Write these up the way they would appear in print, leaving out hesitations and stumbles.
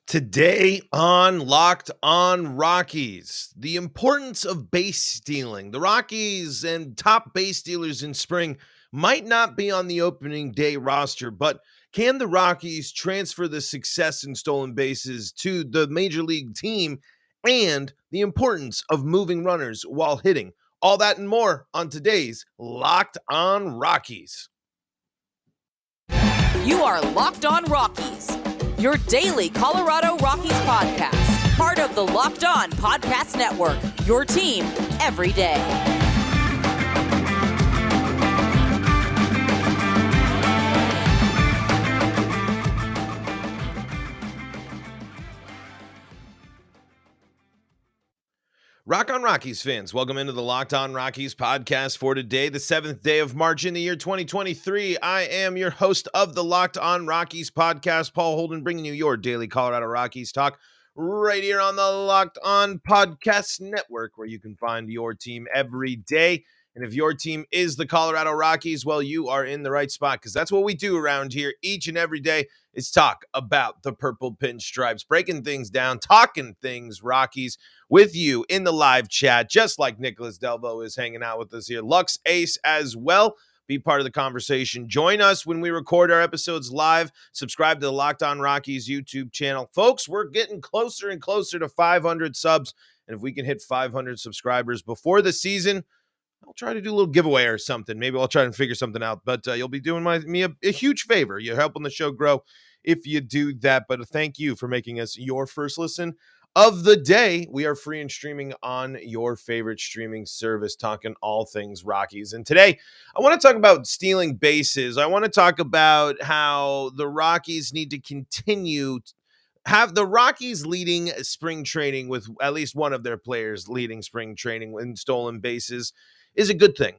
Today on Locked On Rockies, the importance of base stealing. The Rockies and top base stealers in spring might not be on the opening day roster, but can the Rockies transfer the success in stolen bases to the major league team and the importance of moving runners while hitting? All that and more on today's Locked On Rockies. You are Locked On Rockies, your daily Colorado Rockies podcast, part of the Locked On Podcast Network, your team every day. Rock on Rockies fans, welcome into the Locked On Rockies podcast for today, the 7th day of March in the year 2023. I am your host of the Locked On Rockies podcast, Paul Holden, bringing you your daily Colorado Rockies talk right here on the Locked On Podcast Network, where you can find your team every day. And if your team is the Colorado Rockies, well, you are in the right spot, because that's what we do around here each and every day is talk about the purple pinstripes, breaking things down, talking things Rockies with you in the live chat, just like Nicholas Delvo is hanging out with us here. Lux Ace as well. Be part of the conversation. Join us when we record our episodes live. Subscribe to the Locked On Rockies YouTube channel. Folks, we're getting closer and closer to 500 subs, and if we can hit 500 subscribers before the season, I'll try to do a little giveaway or something. Maybe I'll try and figure something out, but you'll be doing me a huge favor. You're helping the show grow if you do that, but thank you for making us your first listen of the day. We are free and streaming on your favorite streaming service, talking all things Rockies. And today, I want to talk about stealing bases. I want to talk about how the Rockies need to continue have the Rockies leading spring training with at least one of their players leading spring training in stolen bases is a good thing.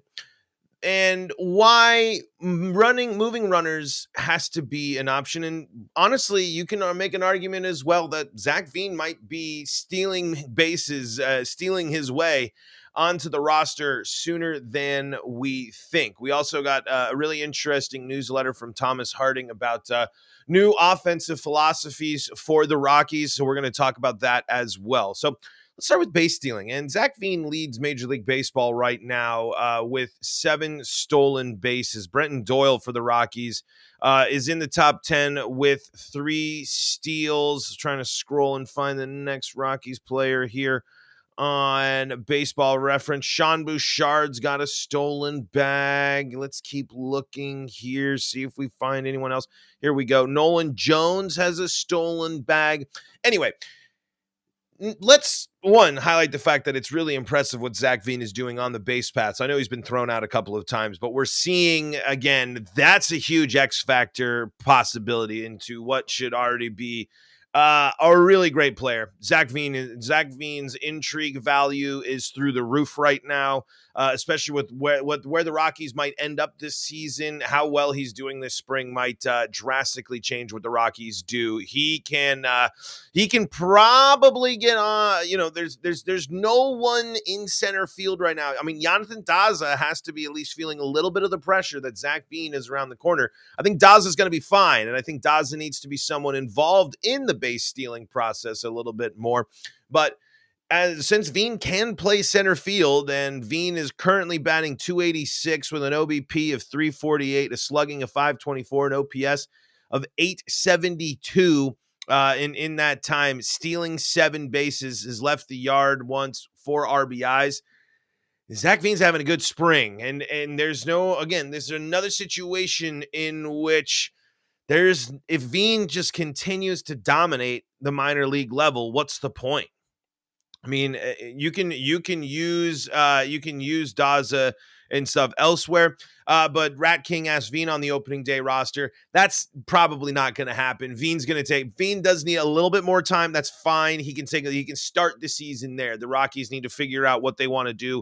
And why moving runners has to be an option. And honestly, you can make an argument as well that Zac Veen might be stealing bases, stealing his way onto the roster sooner than we think. We also got a really interesting newsletter from Thomas Harding about new offensive philosophies for the Rockies. So we're going to talk about that as well. So let's start with base stealing. And Zac Veen leads Major League Baseball right now with 7 stolen bases. Brenton Doyle for the Rockies is in the top 10 with 3 steals. Trying to scroll and find the next Rockies player here on Baseball Reference. Sean Bouchard's got a stolen bag. Let's keep looking here, see if we find anyone else. Here we go. Nolan Jones has a stolen bag. Anyway, let's highlight the fact that it's really impressive what Zac Veen is doing on the base paths. I know he's been thrown out a couple of times, but we're seeing again, that's a huge X factor possibility into what should already be a really great player. Zac Veen's intrigue value is through the roof right now, especially with where the Rockies might end up this season. How well he's doing this spring might drastically change what the Rockies do. He can probably get on. There's no one in center field right now. I mean, Jonathan Daza has to be at least feeling a little bit of the pressure that Zac Veen is around the corner. I think Daza is going to be fine, and I think Daza needs to be someone involved in the base stealing process a little bit more. But since Veen can play center field, and Veen is currently batting .286 with an OBP of .348, a slugging of .524, an OPS of .872 in that time, stealing 7 bases, has left the yard once, 4 RBIs. Zac Veen's having a good spring, and there's another situation in which if Veen just continues to dominate the minor league level, what's the point? I mean, you can use Daza and stuff elsewhere, but Rat King asked Veen on the opening day roster. That's probably not going to happen. Veen does need a little bit more time. That's fine. He can start the season there. The Rockies need to figure out what they want to do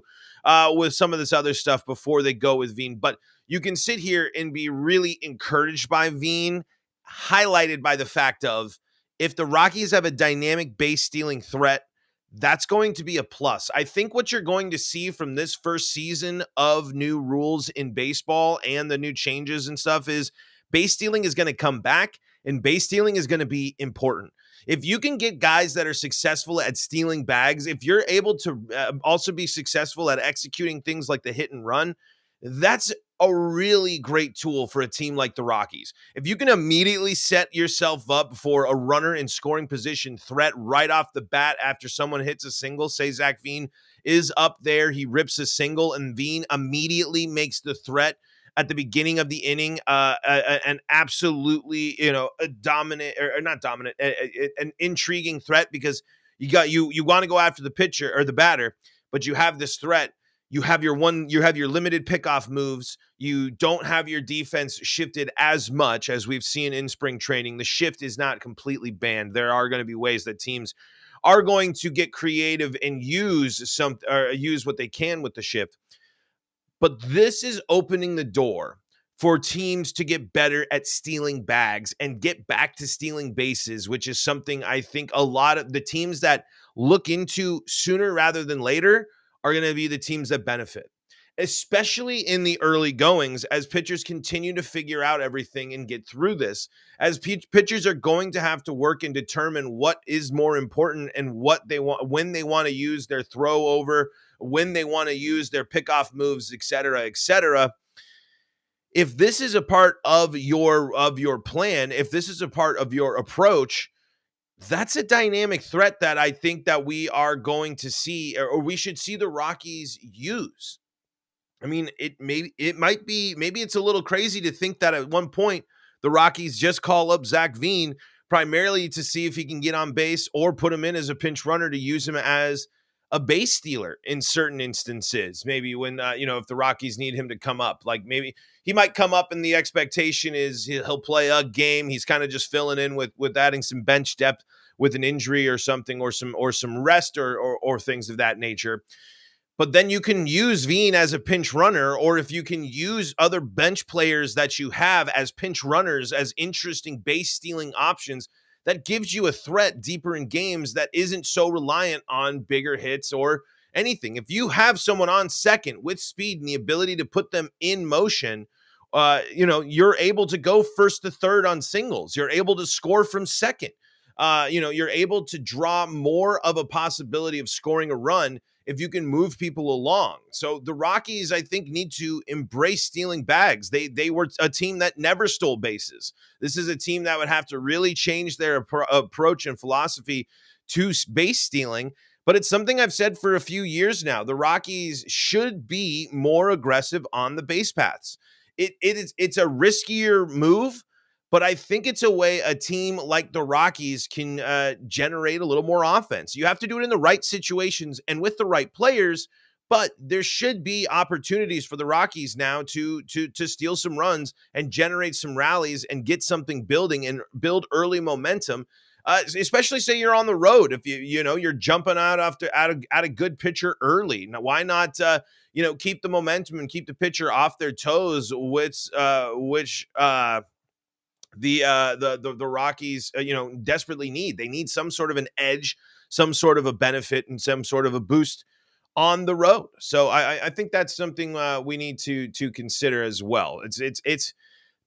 with some of this other stuff before they go with Veen. But you can sit here and be really encouraged by Veen, highlighted by the fact of if the Rockies have a dynamic base stealing threat, that's going to be a plus. I think what you're going to see from this first season of new rules in baseball and the new changes and stuff is base stealing is going to come back, and base stealing is going to be important. If you can get guys that are successful at stealing bags, if you're able to also be successful at executing things like the hit and run, that's a really great tool for a team like the Rockies. If you can immediately set yourself up for a runner in scoring position threat right off the bat after someone hits a single, say Zac Veen is up there, he rips a single, and Veen immediately makes the threat at the beginning of the inning, an absolutely, a dominant or not dominant, an intriguing threat, because you want to go after the pitcher or the batter, but you have this threat. You have your limited pickoff moves. You don't have your defense shifted as much as we've seen in spring training. The shift is not completely banned. There are going to be ways that teams are going to get creative and use what they can with the shift. But this is opening the door for teams to get better at stealing bags and get back to stealing bases, which is something I think a lot of the teams that look into sooner rather than later are going to be the teams that benefit, especially in the early goings as pitchers continue to figure out everything and get through this. As pitchers are going to have to work and determine what is more important and what they want, when they want to use their throw over, when they want to use their pickoff moves, et cetera, et cetera. If this is a part of your plan, if this is a part of your approach, that's a dynamic threat that I think that we are going to see, or we should see the Rockies use. I mean, maybe it's a little crazy to think that at one point the Rockies just call up Zac Veen primarily to see if he can get on base or put him in as a pinch runner to use him as a base stealer in certain instances. Maybe when, if the Rockies need him to come up, like maybe he might come up and the expectation is he'll play a game. He's kind of just filling in with adding some bench depth with an injury or something, or some rest or things of that nature. But then you can use Veen as a pinch runner, or if you can use other bench players that you have as pinch runners, as interesting base stealing options, that gives you a threat deeper in games that isn't so reliant on bigger hits or anything. If you have someone on second with speed and the ability to put them in motion, you're able to go first to third on singles. You're able to score from second. You're able to draw more of a possibility of scoring a run if you can move people along. So the Rockies, I think, need to embrace stealing bags. They were a team that never stole bases. This is a team that would have to really change their approach and philosophy to base stealing. But it's something I've said for a few years now. The Rockies should be more aggressive on the base paths. It's a riskier move, but I think it's a way a team like the Rockies can generate a little more offense. You have to do it in the right situations and with the right players, but there should be opportunities for the Rockies now to steal some runs and generate some rallies and get something building and build early momentum. Especially say you're on the road. If you're jumping out at a good pitcher early. Now, why not keep the momentum and keep the pitcher off their toes, which the Rockies desperately need. They need some sort of an edge, some sort of a benefit, and some sort of a boost on the road. So I think that's something we need to consider as well. It's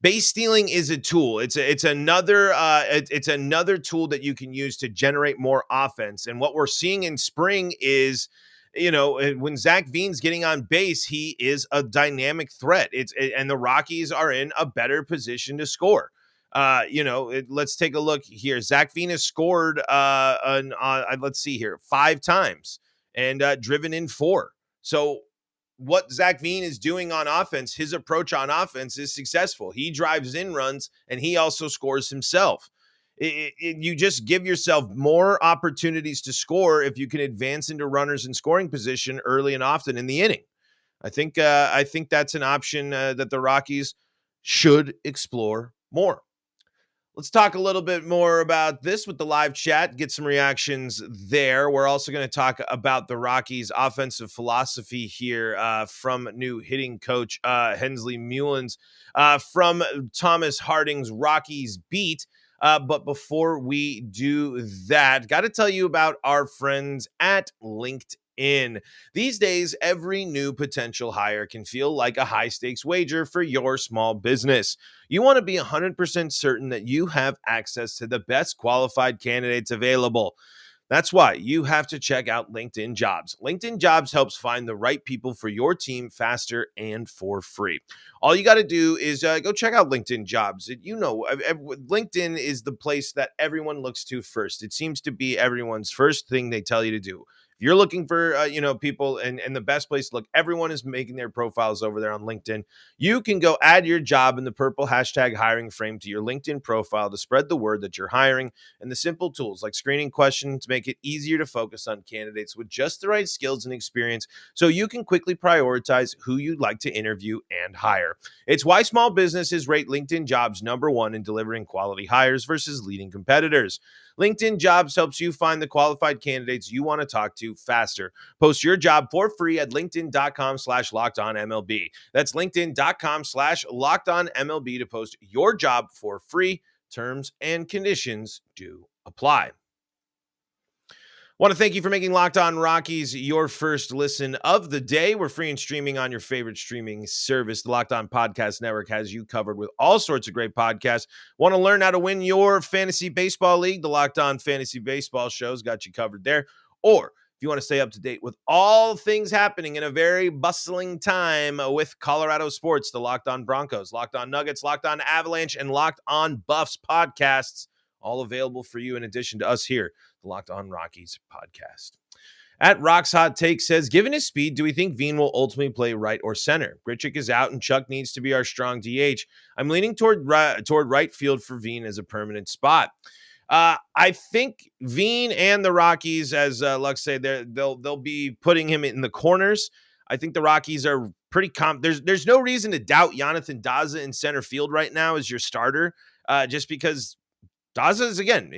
base stealing is a tool. It's another tool that you can use to generate more offense. And what we're seeing in spring is, when Zac Veen's getting on base, he is a dynamic threat. And the Rockies are in a better position to score. Let's take a look here. Zac Veen has scored let's see here, 5 times and driven in 4. So what Zac Veen is doing on offense, his approach on offense is successful. He drives in runs and he also scores himself. You just give yourself more opportunities to score if you can advance into runners in scoring position early and often in the inning. I think that's an option that the Rockies should explore more. Let's talk a little bit more about this with the live chat, get some reactions there. We're also going to talk about the Rockies' offensive philosophy here from new hitting coach Hensley Mullins from Thomas Harding's Rockies Beat. But before we do that, got to tell you about our friends at LinkedIn. in. These days, every new potential hire can feel like a high stakes wager for your small business. You want to be 100% certain that you have access to the best qualified candidates available. That's why you have to check out LinkedIn Jobs. LinkedIn Jobs helps find the right people for your team faster and for free. All you got to do is go check out LinkedIn Jobs. LinkedIn is the place that everyone looks to first. It seems to be everyone's first thing they tell you to do. If you're looking for, people and the best place to look, everyone is making their profiles over there on LinkedIn. You can go add your job in the purple hashtag hiring frame to your LinkedIn profile to spread the word that you're hiring. And the simple tools like screening questions make it easier to focus on candidates with just the right skills and experience so you can quickly prioritize who you'd like to interview and hire. It's why small businesses rate LinkedIn Jobs #1 in delivering quality hires versus leading competitors. LinkedIn Jobs helps you find the qualified candidates you want to talk to faster. Post your job for free at linkedin.com/lockedonmlb. That's linkedin.com/lockedonmlb to post your job for free. Terms and conditions do apply. Want to thank you for making Locked On Rockies your first listen of the day. We're free and streaming on your favorite streaming service. The Locked On Podcast Network has you covered with all sorts of great podcasts. Want to learn how to win your fantasy baseball league? The Locked On Fantasy Baseball Show's got you covered there. Or if you want to stay up to date with all things happening in a very bustling time with Colorado sports, the Locked On Broncos, Locked On Nuggets, Locked On Avalanche, and Locked On Buffs podcasts, all available for you in addition to us here, the Locked On Rockies podcast. At Rock's Hot Take says, given his speed, do we think Veen will ultimately play right or center? Grichuk is out and Chuck needs to be our strong DH. I'm leaning toward right field for Veen as a permanent spot. I think Veen and the Rockies, as Lux said, they'll be putting him in the corners. I think the Rockies are pretty there's no reason to doubt Jonathan Daza in center field right now as your starter, just because Daza is, again,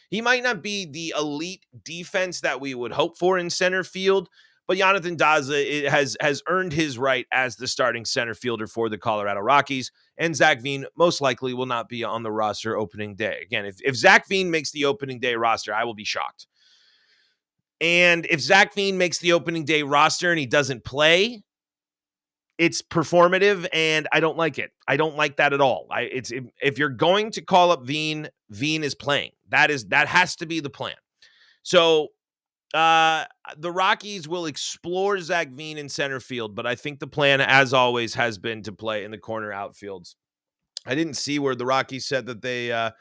he might not be the elite defense that we would hope for in center field, but Jonathan Daza has earned his right as the starting center fielder for the Colorado Rockies, and Zac Veen most likely will not be on the roster opening day. Again, if Zac Veen makes the opening day roster, I will be shocked. And if Zac Veen makes the opening day roster and he doesn't play, it's performative, and I don't like it. I don't like that at all. If you're going to call up Veen, Veen is playing. That has to be the plan. So the Rockies will explore Zac Veen in center field, but I think the plan, as always, has been to play in the corner outfields. I didn't see where the Rockies said that they, where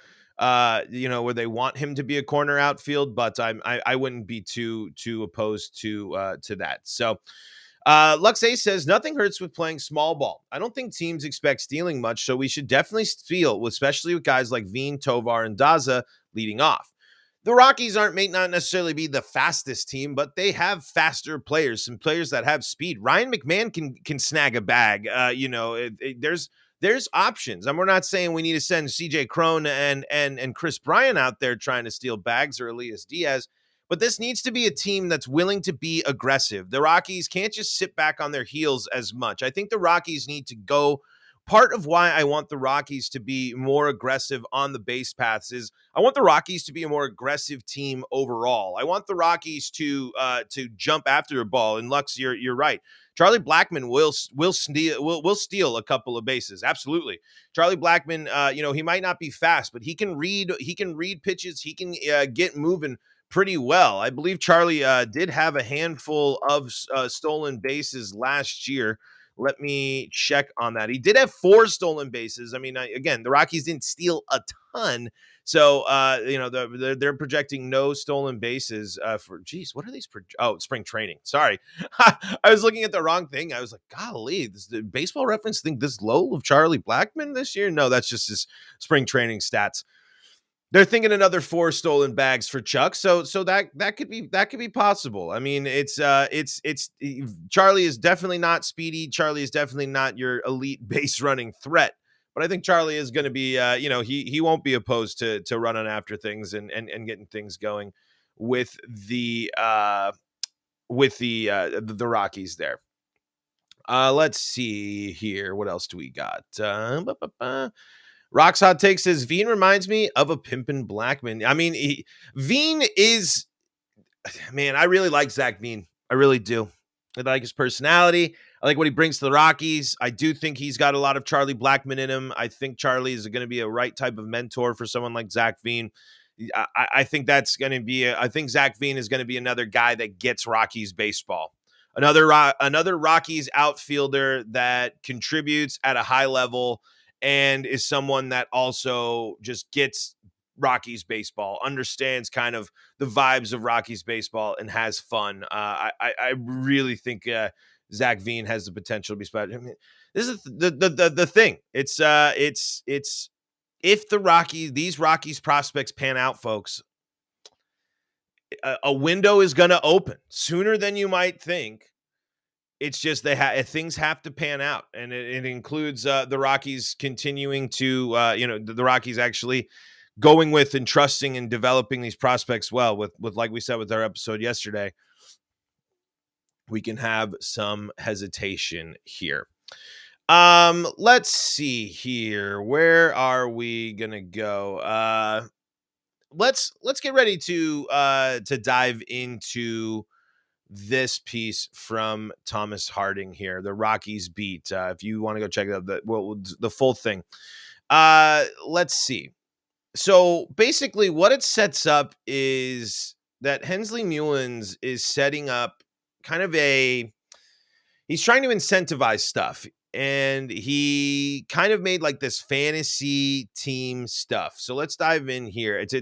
they want him to be a corner outfield, but I wouldn't be too opposed to that. So. Lux A says, nothing hurts with playing small ball. I don't think teams expect stealing much, so we should definitely steal, especially with guys like Veen, Tovar, and Daza leading off. The Rockies may not necessarily be the fastest team, but they have faster players, some players that have speed. Ryan McMahon can snag a bag. There's options. And we're not saying we need to send CJ Cron and Chris Bryant out there trying to steal bags, or Elias Diaz. But this needs to be a team that's willing to be aggressive. The Rockies can't just sit back on their heels as much. I think the Rockies need to go. Part of why I want the Rockies to be more aggressive on the base paths is I want the Rockies to be a more aggressive team overall. I want the Rockies to jump after the ball. And Lux, you're right. Charlie Blackmon will steal a couple of bases. Absolutely. Charlie Blackmon, he might not be fast, but he can read pitches. He can get moving pretty well. I believe Charlie did have a handful of stolen bases last year. Let me check on that. He did have 4 stolen bases. I mean, again, the Rockies didn't steal a ton. So, they're projecting no stolen bases what are these? Spring training. Sorry. I was looking at the wrong thing. I was like, golly, does the Baseball Reference think this low of Charlie Blackmon this year? No, that's just his spring training stats. They're thinking another 4 stolen bags for Chuck. So that could be possible. I mean, it's Charlie is definitely not speedy. Charlie is definitely not your elite base running threat. But I think Charlie is going to be, he won't be opposed to running after things and getting things going with the Rockies there. Let's see here. What else do we got? Rock's Hot Take says, Veen reminds me of a pimpin' Blackmon. I mean, Veen is man, I really like Zac Veen. I really do. I like his personality. I like what he brings to the Rockies. I do think he's got a lot of Charlie Blackmon in him. I think Charlie is going to be a right type of mentor for someone like Zac Veen. I think that's going to be. I think Zac Veen is going to be another guy that gets Rockies baseball. Another Rockies outfielder that contributes at a high level and is someone that also just gets Rockies baseball, understands kind of the vibes of Rockies baseball, and has fun. I really think Zac Veen has the potential to be special. I mean, this is the thing. It's if these Rockies prospects pan out, folks, a window is going to open sooner than you might think. It's just things have to pan out, and it includes the Rockies continuing to the Rockies actually going with and trusting and developing these prospects well. With like we said with our episode yesterday, we can have some hesitation here. Let's see here. Where are we gonna go? Let's get ready to dive into this piece from Thomas Harding here, the Rockies beat. If you want to go check out the full thing, let's see. So basically, what it sets up is that Hensley Mullins is setting up kind of he's trying to incentivize stuff. And he kind of made like this fantasy team stuff. So let's dive in here. It's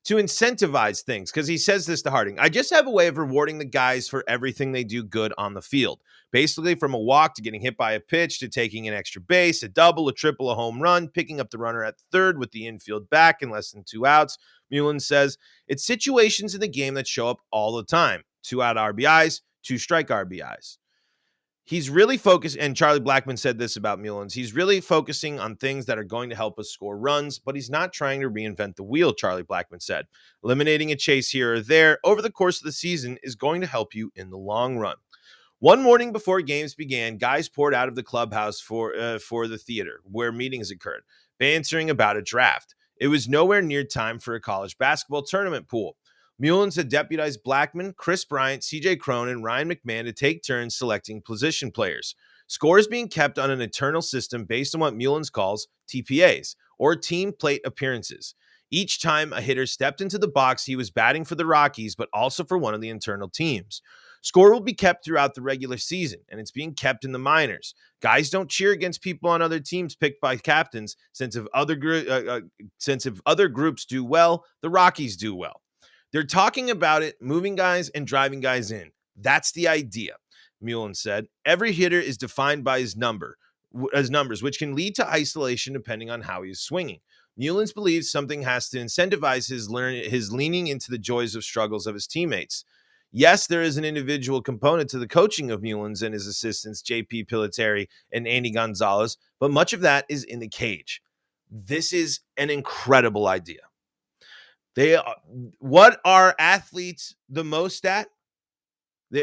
to incentivize things, because he says this to Harding. I just have a way of rewarding the guys for everything they do good on the field. Basically, from a walk to getting hit by a pitch to taking an extra base, a double, a triple, a home run, picking up the runner at third with the infield back in less than 2 outs. Mullins says, it's situations in the game that show up all the time. 2 out RBIs, 2 strike RBIs. He's really focused, and Charlie Blackmon said this about Mullins, he's really focusing on things that are going to help us score runs, but he's not trying to reinvent the wheel, Charlie Blackmon said. Eliminating a chase here or there over the course of the season is going to help you in the long run. One morning before games began, guys poured out of the clubhouse for the theater, where meetings occurred, bantering about a draft. It was nowhere near time for a college basketball tournament pool. Mullins had deputized Blackmon, Chris Bryant, CJ Cron, and Ryan McMahon to take turns selecting position players. Scores being kept on an internal system based on what Mullins calls TPAs, or team plate appearances. Each time a hitter stepped into the box, he was batting for the Rockies, but also for one of the internal teams. Score will be kept throughout the regular season, and it's being kept in the minors. Guys don't cheer against people on other teams picked by captains, since if other groups do well, the Rockies do well. They're talking about it, moving guys and driving guys in. That's the idea, Mullins said. Every hitter is defined by his numbers, which can lead to isolation depending on how he's swinging. Mullins believes something has to incentivize his leaning into the joys of struggles of his teammates. Yes, there is an individual component to the coaching of Mullins and his assistants, J.P. Piliteri and Andy Gonzalez, but much of that is in the cage. This is an incredible idea. What are athletes the most at?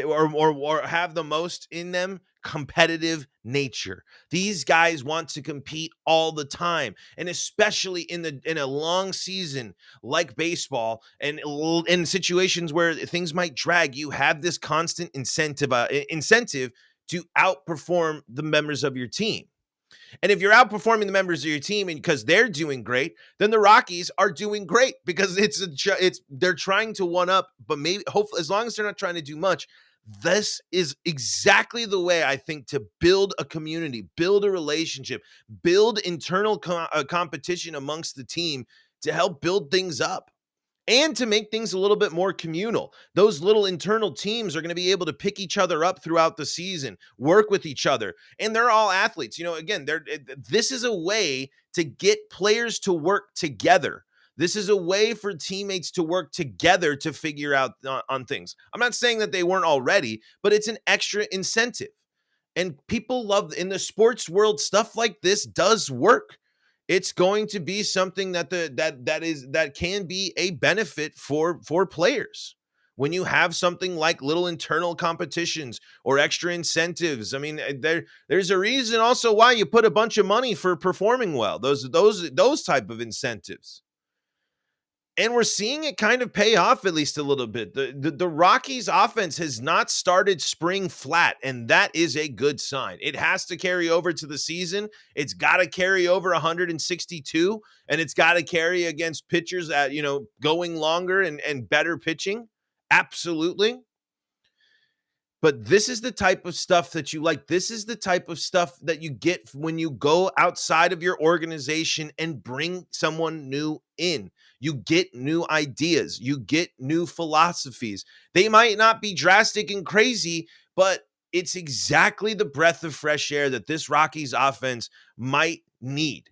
Or have the most in them? Competitive nature. These guys want to compete all the time, and especially in a long season like baseball, and in situations where things might drag, you have this constant incentive to outperform the members of your team. And if you're outperforming the members of your team and because they're doing great, then the Rockies are doing great, because they're trying to one up, but maybe hopefully as long as they're not trying to do much. This is exactly the way I think to build a community, build a relationship, build internal competition amongst the team to help build things up and to make things a little bit more communal. Those little internal teams are going to be able to pick each other up throughout the season, work with each other, and they're all athletes. Again, this is a way to get players to work together. This is a way for teammates to work together to figure out on things. I'm not saying that they weren't already, but it's an extra incentive. And people love, in the sports world, stuff like this does work. It's going to be something that can be a benefit for players. When you have something like little internal competitions or extra incentives, I mean, there's a reason also why you put a bunch of money for performing well. Those type of incentives. And we're seeing it kind of pay off at least a little bit. The Rockies offense has not started spring flat, and that is a good sign. It has to carry over to the season. It's got to carry over 162, and it's got to carry against pitchers at, going longer and better pitching. Absolutely. But this is the type of stuff that you like. This is the type of stuff that you get when you go outside of your organization and bring someone new in. You get new ideas, you get new philosophies. They might not be drastic and crazy, but it's exactly the breath of fresh air that this Rockies offense might need.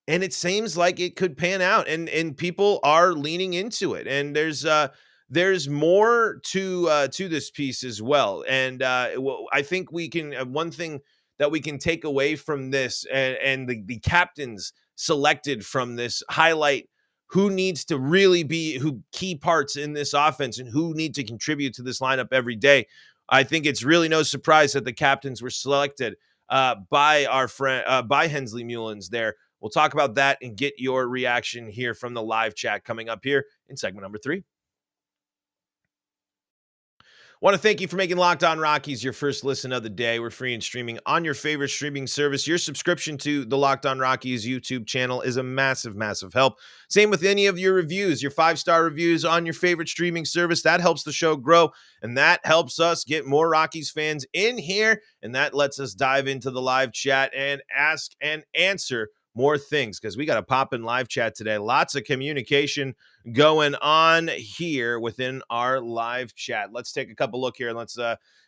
And it seems like it could pan out, and people are leaning into it. And there's more to this piece as well. And I think we can one thing that we can take away from this, and the captains selected from this highlight who needs to really be who key parts in this offense and who need to contribute to this lineup every day. I think it's really no surprise that the captains were selected by our friend by Hensley Mullins there. We'll talk about that and get your reaction here from the live chat coming up here in segment number 3. Want to thank you for making Locked On Rockies your first listen of the day. We're free and streaming on your favorite streaming service. Your subscription to the Locked On Rockies YouTube channel is a massive, massive help. Same with any of your reviews, your 5-star reviews on your favorite streaming service. That helps the show grow, and that helps us get more Rockies fans in here, and that lets us dive into the live chat and ask and answer more things, because we got a pop-in live chat today. Lots of communication going on here within our live chat. Let's take a couple look here and let's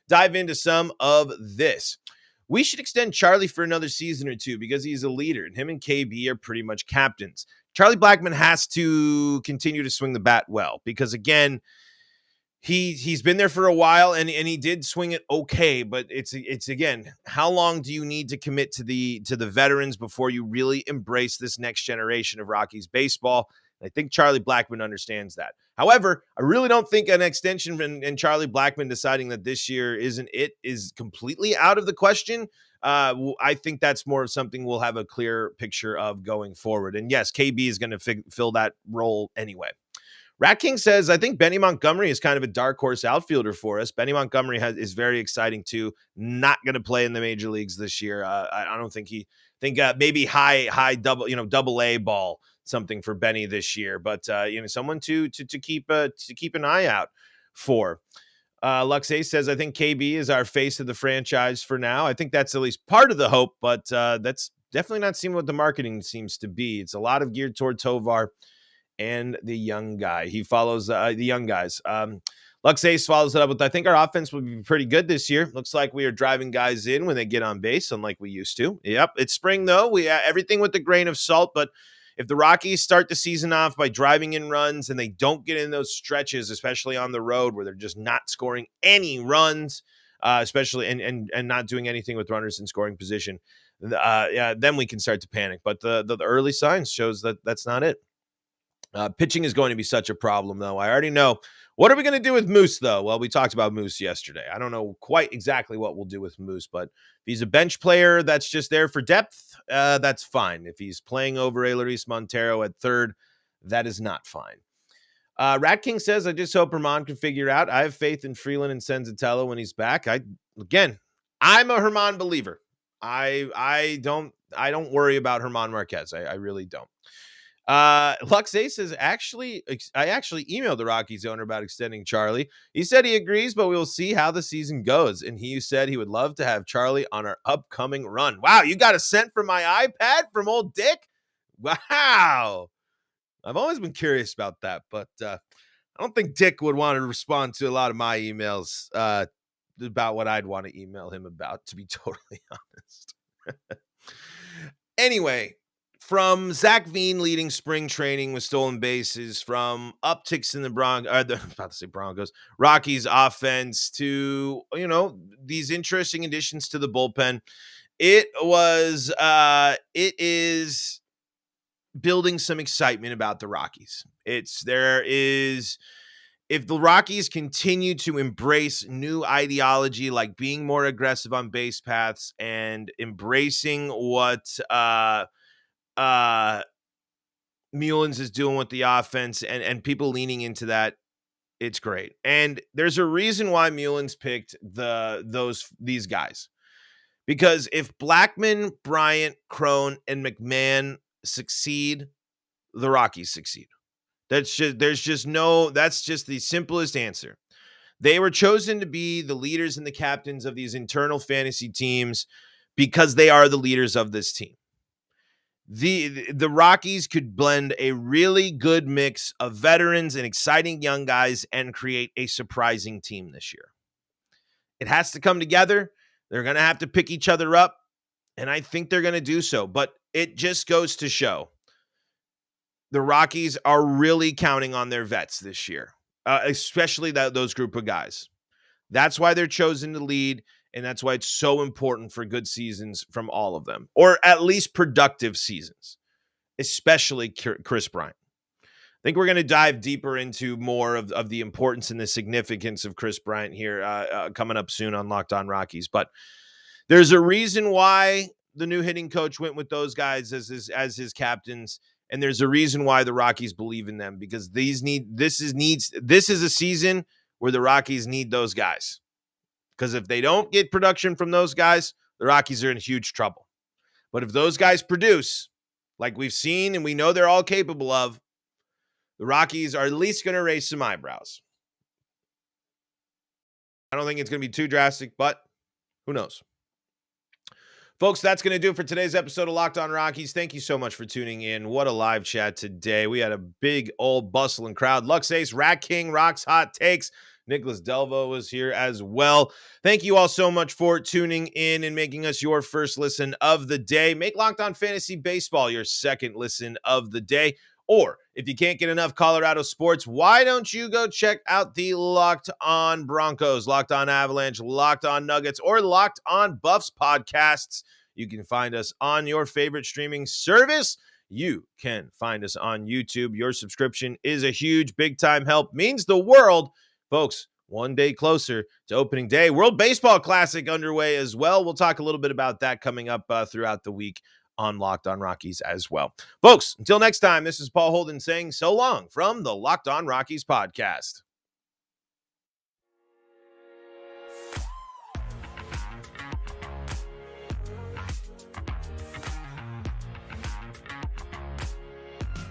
dive into some of this. We should extend Charlie for another season or two because he's a leader, and him and KB are pretty much captains. Charlie Blackmon has to continue to swing the bat well, because again, he's been there for a while, and he did swing it okay, but it's again, how long do you need to commit to the veterans before you really embrace this next generation of Rockies baseball? I think Charlie Blackmon understands that. However, I really don't think an extension and Charlie Blackmon deciding that this year isn't it is completely out of the question. I think that's more of something we'll have a clear picture of going forward. And yes, KB is going to fill that role anyway. Rat King says, I think Benny Montgomery is kind of a dark horse outfielder for us. Benny Montgomery is very exciting too. Not going to play in the major leagues this year. I don't think maybe high double A ball, something for Benny this year, but someone to keep an eye out for. Lux Ace says, I think KB is our face of the franchise for now. I think that's at least part of the hope, but that's definitely not seeming what the marketing seems to be. It's a lot of geared toward Tovar and the young guy. He follows the young guys. Lux Ace follows it up with, I think our offense will be pretty good this year. Looks like we are driving guys in when they get on base, unlike we used to. Yep, it's spring, though. We everything with a grain of salt, but if the Rockies start the season off by driving in runs and they don't get in those stretches, especially on the road where they're just not scoring any runs, especially and not doing anything with runners in scoring position, then we can start to panic. But the early signs shows that that's not it. Pitching is going to be such a problem, though. I already know. What are we going to do with Moose, though? Well, we talked about Moose yesterday. I don't know quite exactly what we'll do with Moose, but if he's a bench player that's just there for depth, that's fine. If he's playing over Luis Montero at third, that is not fine. Rat King says, I just hope Herman can figure out. I have faith in Freeland and Senzatello when he's back. I'm a Herman believer. I don't worry about Herman Marquez. I really don't. Lux Ace says, I actually emailed the Rockies owner about extending Charlie. He said he agrees, but we will see how the season goes. And he said he would love to have Charlie on our upcoming run. Wow, you got a cent from my iPad from old Dick? Wow. I've always been curious about that, but I don't think Dick would want to respond to a lot of my emails about what I'd want to email him about, to be totally honest. Anyway, from Zac Veen leading spring training with stolen bases, from upticks in the Broncos, Rockies offense to, these interesting additions to the bullpen, it is building some excitement about the Rockies. If the Rockies continue to embrace new ideology, like being more aggressive on base paths and embracing what Mullins is doing with the offense and people leaning into that, it's great. And there's a reason why Mullins picked these guys. Because if Blackmon, Bryant, Crone, and McMahon succeed, the Rockies succeed. That's just the simplest answer. They were chosen to be the leaders and the captains of these internal fantasy teams because they are the leaders of this team. The Rockies could blend a really good mix of veterans and exciting young guys and create a surprising team this year. It has to come together. They're going to have to pick each other up, and I think they're going to do so. But it just goes to show the Rockies are really counting on their vets this year, especially those group of guys. That's why they're chosen to lead, and that's why it's so important for good seasons from all of them, or at least productive seasons, especially Chris Bryant. I think we're going to dive deeper into more of the importance and the significance of Chris Bryant here coming up soon on Locked On Rockies. But there's a reason why the new hitting coach went with those guys as his captains, and there's a reason why the Rockies believe in them, because this is a season where the Rockies need those guys. Because if they don't get production from those guys, the Rockies are in huge trouble. But if those guys produce, like we've seen and we know they're all capable of, the Rockies are at least going to raise some eyebrows. I don't think it's going to be too drastic, but who knows? Folks, that's going to do it for today's episode of Locked On Rockies. Thank you so much for tuning in. What a live chat today. We had a big old bustling crowd. Lux Ace, Rat King, Rocks Hot Takes. Nicholas Delvo was here as well. Thank you all so much for tuning in and making us your first listen of the day. Make Locked On Fantasy Baseball your second listen of the day. Or if you can't get enough Colorado sports, why don't you go check out the Locked On Broncos, Locked On Avalanche, Locked On Nuggets, or Locked On Buffs podcasts. You can find us on your favorite streaming service. You can find us on YouTube. Your subscription is a huge, big-time help. Means the world. Folks, one day closer to opening day. World Baseball Classic underway as well. We'll talk a little bit about that coming up throughout the week on Locked On Rockies as well. Folks, until next time, this is Paul Holden saying so long from the Locked On Rockies podcast.